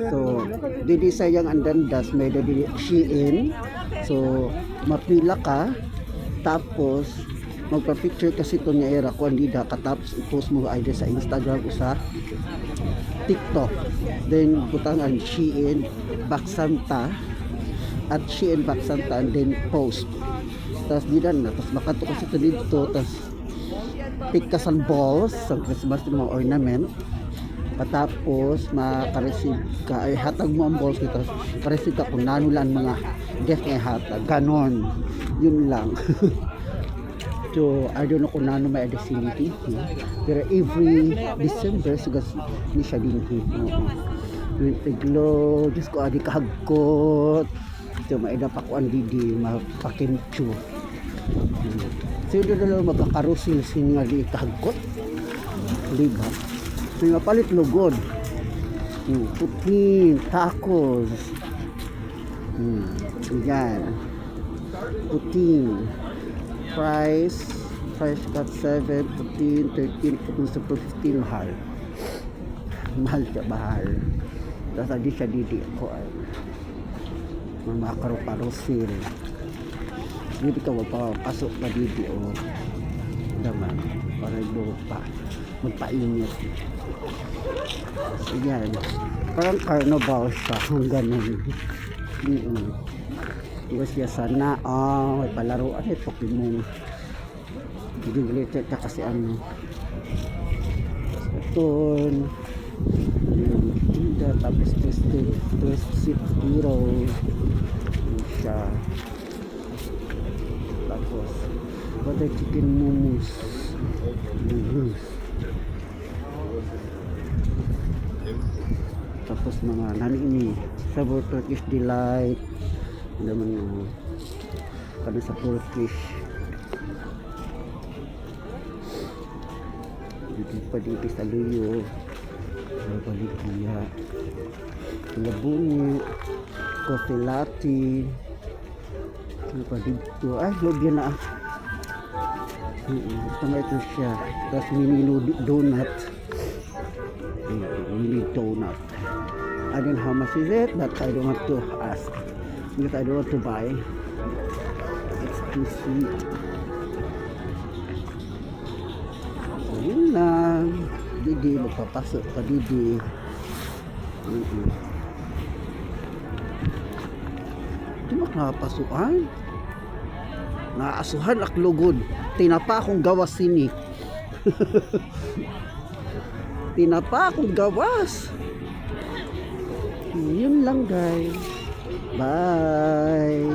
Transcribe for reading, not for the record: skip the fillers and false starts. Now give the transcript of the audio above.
So, didi sayang ang dandas, may didi Shein. So, mapila ka, tapos magpa-picture kasi ito niya era kung hindi da, katapos i-post mo either sa Instagram o sa TikTok. Then, butangan Shein, Baksanta, at Shein Baksanta, and then post. Tapos di na, tapos makato kasi ito dito, tapos pick ka sa balls, sa Christmas ng mga ornament. Patapos makareceive ka, ay hatag mo ang balls dito, makareceive ka kung nanulan mga gift nga hatag, ganon, yun lang. So I don't know kung nano may additionality, pero every December sugas ni siya din yung tiglo, Diyos ko adi kahagkot, so maida pa ko ang didi mapakimchu. So yun na lang magkakarusil siya di kahagkot, diba? So yung mapalit lugod, putin, tacos, yan, putin, fries cut 7, putin, 13, putin super 15, mahal siya, mahal. Tapos adi siya didi ako ay mga karusil, hindi ka magpapasok pa didi o naman para pa magpainit. So, yan. Parang carnival siya. Kung ganun. Diba siya sana. May palaruan. Pokemon. Hindi related ka kasi ano. Ito. Tapos Twisted Hero. Siya. Tapos butter chicken momos. Tapos mga nanini sabor Turkish delight naman yung ano sa Turkish dito sa luyo paligya labuni coffee latte ano pa dito ay lobyan na ito siya tapos mini donut I don't know how much is it, but I don't want to ask because I don't want to buy. It's too sweet. So yun lang. Didi, magpapasok ka didi. Di ba nakapasukan? Naasuhan aklugod. Tinapa akong gawas sini. Tinapa akong gawas. Yun lang guys. Bye.